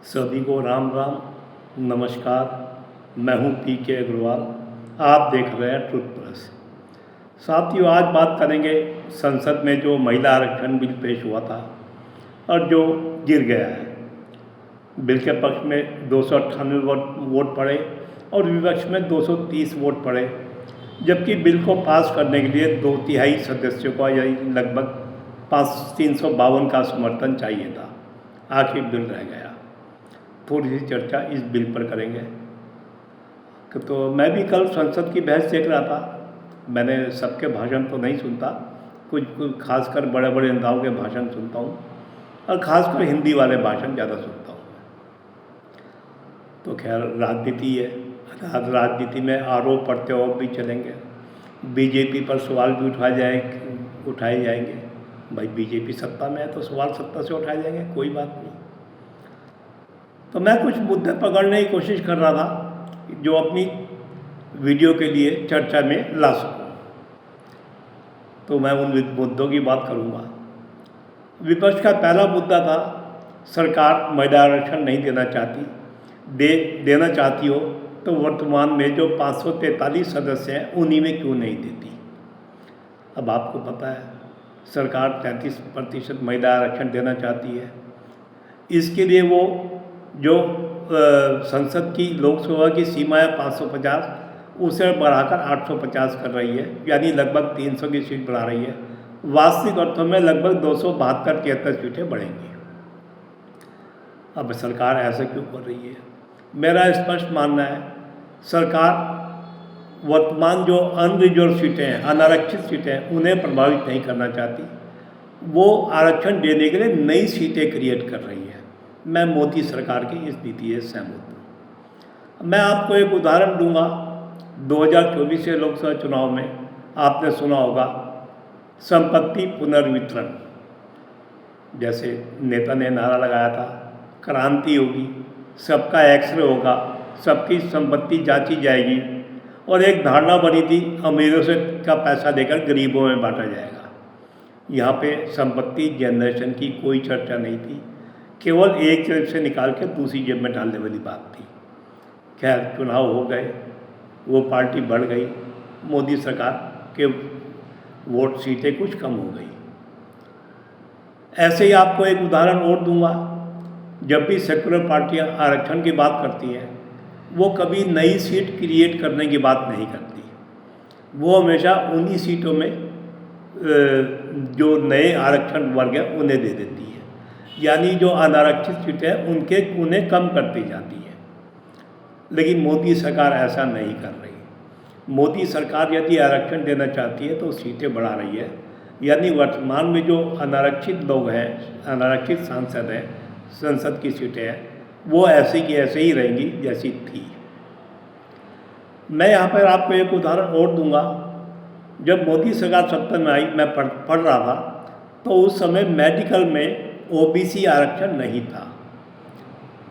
सभी को राम राम, नमस्कार। मैं हूं पी.के. अग्रवाल। आप देख रहे हैं ट्रुथ प्लस। साथियों, आज बात करेंगे संसद में जो महिला आरक्षण बिल पेश हुआ था और जो गिर गया है। बिल के पक्ष में 298 वोट पड़े और विपक्ष में 230 वोट पड़े, जबकि बिल को पास करने के लिए 2/3 सदस्यों का यानी लगभग 352 का समर्थन चाहिए था। आखिर बिल रह गया। थोड़ी सी चर्चा इस बिल पर करेंगे। तो मैं भी कल संसद की बहस देख रहा था। मैंने सबके भाषण तो नहीं सुनता, कुछ खासकर बड़े बड़े नेताओं के भाषण सुनता हूँ और ख़ासकर हिंदी वाले भाषण ज़्यादा सुनता हूँ। तो खैर, राजनीति है। राजनीति में आरोप प्रत्यारोप भी चलेंगे। बीजेपी पर सवाल भी उठाए जाएंगे। भाई, बीजेपी सत्ता में है तो सवाल सत्ता से उठाए जाएंगे, कोई बात नहीं। तो मैं कुछ मुद्दे पकड़ने की कोशिश कर रहा था जो अपनी वीडियो के लिए चर्चा में ला सकूं। तो मैं उन मुद्दों की बात करूंगा। विपक्ष का पहला मुद्दा था, सरकार महिला आरक्षण नहीं देना चाहती। देना चाहती हो तो वर्तमान में जो 543 सदस्य हैं उन्हीं में क्यों नहीं देती। अब आपको पता है, सरकार 33% महिला आरक्षण देना चाहती है। इसके लिए वो जो संसद की लोकसभा की सीमा है 550, उसे बढ़ाकर 850 कर रही है, यानी लगभग 300 की सीट बढ़ा रही है। वास्तविक अर्थों में लगभग 272-73 सीटें बढ़ेंगी। अब सरकार ऐसा क्यों कर रही है? मेरा स्पष्ट मानना है, सरकार वर्तमान जो अनरिजर्व सीटें हैं, अनारक्षित सीटें हैं, उन्हें प्रभावित नहीं करना चाहती। वो आरक्षण देने के लिए नई सीटें क्रिएट कर रही है। मैं मोदी सरकार की इस नीति से सहमत हूँ। मैं आपको एक उदाहरण दूंगा। 2024 के लोकसभा चुनाव में आपने सुना होगा संपत्ति पुनर्वितरण, जैसे नेता ने नारा लगाया था, क्रांति होगी, सबका एक्सरे होगा, सबकी संपत्ति जांची जाएगी, और एक धारणा बनी थी अमीरों से का पैसा देकर गरीबों में बांटा जाएगा। यहाँ पे संपत्ति जनरेशन की कोई चर्चा नहीं थी, केवल एक जेब से निकाल के दूसरी जेब में डालने वाली बात थी। खैर, चुनाव हो गए, वो पार्टी बढ़ गई, मोदी सरकार के वोट सीटें कुछ कम हो गई। ऐसे ही आपको एक उदाहरण और दूंगा। जब भी सेकुलर पार्टियां आरक्षण की बात करती हैं, वो कभी नई सीट क्रिएट करने की बात नहीं करती। वो हमेशा उन्हीं सीटों में जो नए आरक्षण वर्ग है उन्हें दे देती है, यानी जो अनारक्षित सीटें हैं उन्हें कम करती जाती है। लेकिन मोदी सरकार ऐसा नहीं कर रही। मोदी सरकार यदि आरक्षण देना चाहती है तो सीटें बढ़ा रही है, यानी वर्तमान में जो अनारक्षित लोग हैं, अनारक्षित सांसद हैं, संसद की सीटें हैं, वो ऐसे की ऐसे ही रहेंगी जैसी थी। मैं यहाँ पर आपको एक उदाहरण और दूंगा। जब मोदी सरकार सत्ता में आई, मैं पढ़ रहा था, तो उस समय मेडिकल में ओबीसी आरक्षण नहीं था।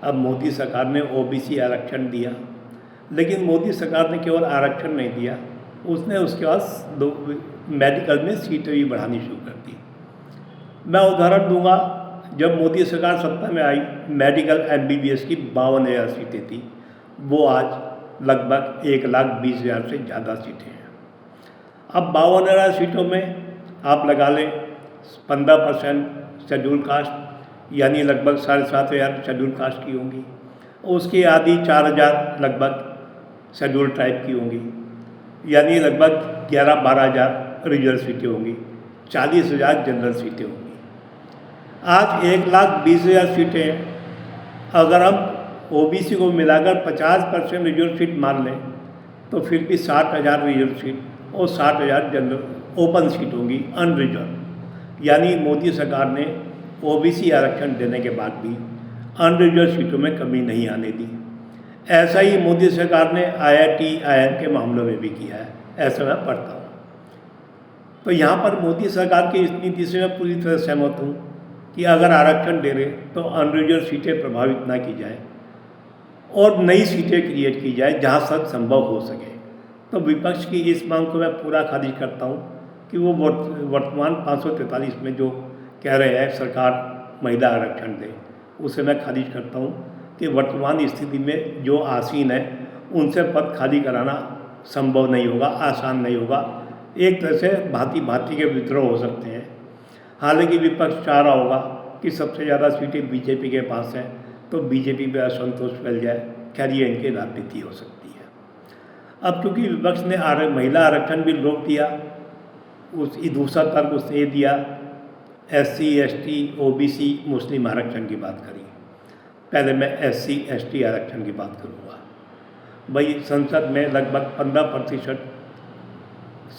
अब मोदी सरकार ने ओबीसी आरक्षण दिया, लेकिन मोदी सरकार ने केवल आरक्षण नहीं दिया, उसने उसके बाद मेडिकल में सीटें भी बढ़ानी शुरू कर दी। मैं उदाहरण दूंगा, जब मोदी सरकार सत्ता में आई, मेडिकल MBBS की 52,000 सीटें थी, वो आज लगभग 1,20,000 से ज़्यादा सीटें हैं। अब 52,000 सीटों में आप लगा लें 15% शेड्यूल कास्ट, यानी लगभग 7,500 शेड्यूल कास्ट की होंगी। उसकी आधी 4,000 लगभग शेड्यूल ट्राइब की होंगी, यानी लगभग 11-12,000 रिजर्व सीटें होंगी, 40,000 जनरल सीटें होंगी। आज 1,20,000 सीटें हैं। अगर हम ओबीसी को मिलाकर 50% रिजर्व सीट मान लें तो फिर भी 60,000 रिजर्व सीट और 60,000 जनरल ओपन सीट होंगी, अनरिजर्व। यानी मोदी सरकार ने ओबीसी आरक्षण देने के बाद भी अनरिजर्व सीटों में कमी नहीं आने दी। ऐसा ही मोदी सरकार ने IIT, IIM के मामलों में भी किया है, ऐसा मैं पढ़ता हूँ। तो यहाँ पर मोदी सरकार की इस नीति से मैं पूरी तरह सहमत हूँ कि अगर आरक्षण दे रहे तो अनरिजर्व सीटें प्रभावित ना की जाए और नई सीटें क्रिएट की जाए जहाँ तक संभव हो सके। तो विपक्ष की इस मांग को मैं पूरा खारिज करता हूँ कि वो वर्तमान 543 में जो कह रहे हैं सरकार महिला आरक्षण दे, उसे मैं खारिज करता हूँ। कि वर्तमान स्थिति में जो आसीन है उनसे पद खाली कराना संभव नहीं होगा, आसान नहीं होगा। एक तरह से भांति भांति के विद्रोह हो सकते हैं। हालांकि विपक्ष चाह रहा होगा कि सबसे ज़्यादा सीटें बीजेपी के पास हैं, तो बीजेपी पे असंतोष फैल जाए। खैर ये इनकी राजनीति हो सकती है। अब क्योंकि विपक्ष ने महिला आरक्षण बिल रोक दिया, दूसरा तर्क उसने ये दिया SC ST OBC मुस्लिम आरक्षण की बात करी। पहले मैं SC ST आरक्षण की बात करूँगा। भाई संसद में लगभग 15%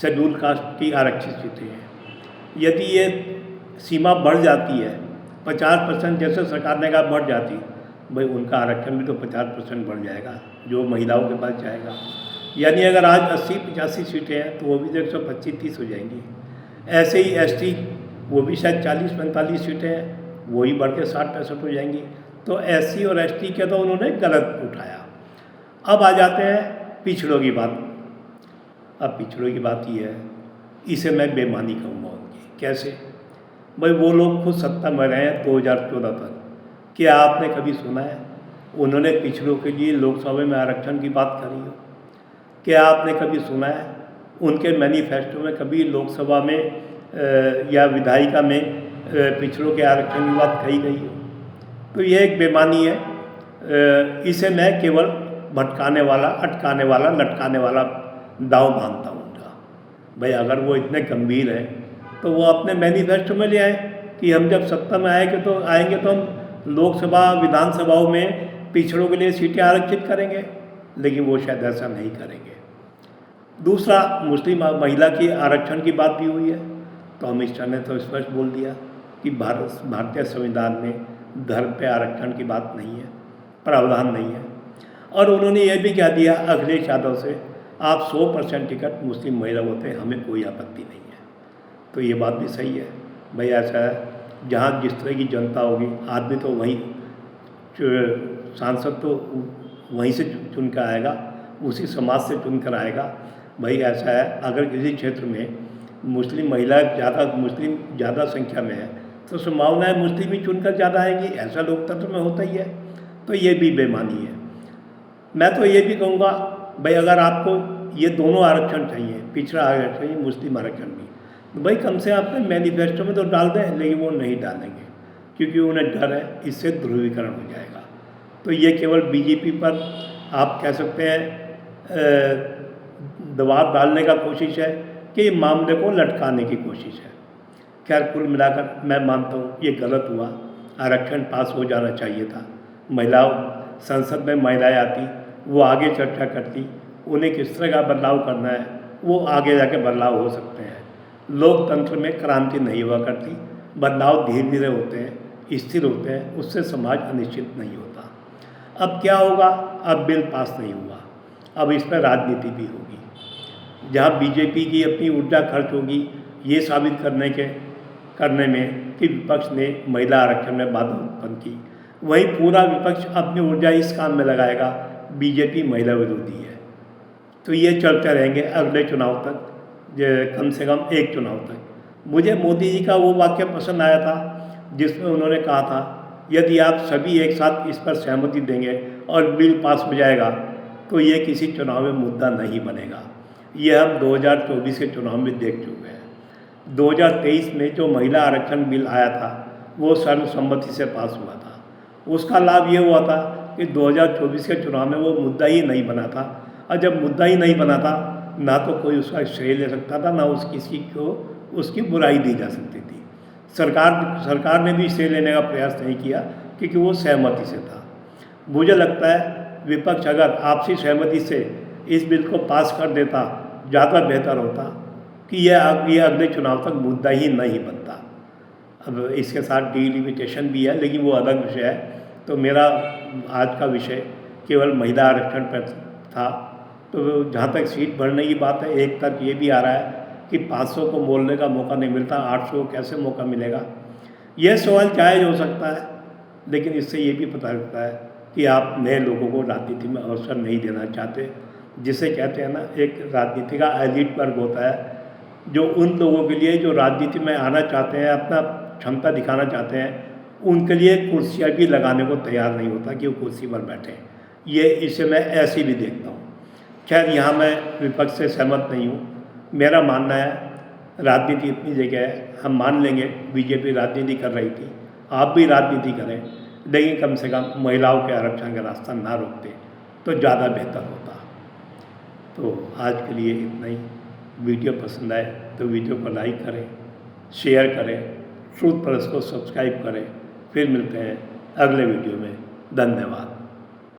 शेड्यूल कास्ट की आरक्षित सीटें हैं। यदि ये सीमा बढ़ जाती है 50%, जैसे सरकार ने कहा बढ़ जाती, भाई उनका आरक्षण भी तो 50% बढ़ जाएगा जो महिलाओं के पास जाएगा। यानी अगर आज 80-85 सीटें हैं तो वो भी 125-30 हो जाएंगी। ऐसे ही ST वो भी शायद 40-45 सीटें हैं, वही बढ़ के 60-65 हो जाएंगी। तो SC और ST के तो उन्होंने गलत उठाया। अब आ जाते हैं पिछड़ों की बात। अब पिछड़ों की बात ये है, इसे मैं बेईमानी कहूँगा उनकी। कैसे? भाई वो लोग खुद सत्ता में रहे हैं 2014 तक। क्या आपने कभी सुना है उन्होंने पिछड़ों के लिए लोकसभा में आरक्षण की बात करी हो? क्या आपने कभी सुना है उनके मैनिफेस्टो में कभी लोकसभा में या विधायिका में पिछड़ों के आरक्षण की बात कही गई हो? तो ये एक बेईमानी है। इसे मैं केवल भटकाने वाला, अटकाने वाला, लटकाने वाला दाव मानता हूँ उनका। भाई अगर वो इतने गंभीर हैं तो वो अपने मैनिफेस्टो में ले आए कि हम जब सत्ता में आएंगे तो हम लोकसभा विधानसभाओं में पिछड़ों के लिए सीटें आरक्षित करेंगे, लेकिन वो शायद ऐसा नहीं करेंगे। दूसरा, मुस्लिम महिला की आरक्षण की बात भी हुई है, तो अमित शाह ने तो स्पष्ट बोल दिया कि भारतीय संविधान में धर्म पे आरक्षण की बात नहीं है, प्रावधान नहीं है। और उन्होंने ये भी कह दिया अखिलेश यादव से, आप 100% टिकट मुस्लिम महिला होते हैं, हमें कोई आपत्ति नहीं है। तो ये बात भी सही है। भाई ऐसा है, जहाँ जिस तरह की जनता होगी, आदमी तो वहीं, सांसद तो वहीं से चुन कर आएगा, उसी समाज से चुन कर आएगा। भाई ऐसा है, अगर किसी क्षेत्र में मुस्लिम महिला ज़्यादा संख्या में है तो संभावना है मुस्लिम ही चुनकर ज़्यादा आएंगी। ऐसा लोकतंत्र में होता ही है। तो ये भी बेईमानी है। मैं तो ये भी कहूँगा, भाई अगर आपको ये दोनों आरक्षण चाहिए, पिछड़ा आरक्षण चाहिए, मुस्लिम आरक्षण भी, तो भाई कम से अपने मैनिफेस्टो में तो डाल दें, लेकिन वो नहीं डालेंगे क्योंकि उन्हें डर है इससे ध्रुवीकरण हो जाएगा। तो ये केवल बीजेपी पर आप कह सकते हैं दबाव डालने का कोशिश है कि मामले को लटकाने की कोशिश है। खैर कुल मिलाकर मैं मानता हूँ ये गलत हुआ, आरक्षण पास हो जाना चाहिए था। महिलाओं, संसद में महिलाएं आती, वो आगे चर्चा करती, उन्हें किस तरह का बदलाव करना है वो आगे जाके बदलाव हो सकते हैं। लोकतंत्र में क्रांति नहीं हुआ करती, बदलाव धीरे धीरे होते हैं, स्थिर होते हैं, उससे समाज अनिश्चित नहीं होता। अब क्या होगा? अब बिल पास नहीं हुआ, अब इस पर राजनीति भी होगी, जहाँ बीजेपी की अपनी ऊर्जा खर्च होगी ये साबित करने में कि विपक्ष ने महिला आरक्षण में बाधा उत्पन्न की, वहीं पूरा विपक्ष अपनी ऊर्जा इस काम में लगाएगा बीजेपी महिला विरोधी है। तो ये चलते रहेंगे अगले चुनाव तक, कम से कम एक चुनाव तक। मुझे मोदी जी का वो वाक्य पसंद आया था जिसमें उन्होंने कहा था, यदि आप सभी एक साथ इस पर सहमति देंगे और बिल पास हो जाएगा तो ये किसी चुनाव में मुद्दा नहीं बनेगा। ये हम 2024 के चुनाव में देख चुके हैं। 2023 में जो महिला आरक्षण बिल आया था वो सर्वसम्मति से पास हुआ था। उसका लाभ ये हुआ था कि 2024 के चुनाव में वो मुद्दा ही नहीं बना था, और जब मुद्दा ही नहीं बना था ना तो कोई उसका श्रेय ले सकता था, ना किसी को उसकी बुराई दी जा सकती थी। सरकार ने भी श्रेय लेने का प्रयास नहीं किया क्योंकि वो सहमति से था। मुझे लगता है विपक्ष अगर आपसी सहमति से इस बिल को पास कर देता ज़्यादा बेहतर होता कि ये अगले चुनाव तक मुद्दा ही नहीं बनता। अब इसके साथ डिलिमिटेशन भी है, लेकिन वो अलग विषय है। तो मेरा आज का विषय केवल महिला आरक्षण पर था। तो जहाँ तक सीट बढ़ने की बात है, एक तर्क ये भी आ रहा है कि 500 को मोड़ने का मौका नहीं मिलता, 800 को कैसे मौका मिलेगा। यह सवाल जायज़ हो सकता है, लेकिन इससे ये भी पता लगता है कि आप नए लोगों को राजनीति में अवसर नहीं देना चाहते। जिसे कहते हैं ना, एक राजनीति का एलिट वर्ग होता है जो उन लोगों के लिए जो राजनीति में आना चाहते हैं, अपना क्षमता दिखाना चाहते हैं, उनके लिए कुर्सियाँ भी लगाने को तैयार नहीं होता कि वो कुर्सी पर बैठे। ये इसे मैं ऐसे भी देखता हूँ। खैर यहाँ मैं विपक्ष से सहमत नहीं हूँ। मेरा मानना है राजनीति इतनी जगह है, हम मान लेंगे बीजेपी राजनीति कर रही थी, आप भी राजनीति करें, लेकिन कम से कम महिलाओं के आरक्षण का रास्ता ना रोकते तो ज़्यादा बेहतर होता। तो आज के लिए इतना ही। वीडियो पसंद आए तो वीडियो को लाइक करें, शेयर करें, ट्रूथ प्लस को सब्सक्राइब करें। फिर मिलते हैं अगले वीडियो में। धन्यवाद।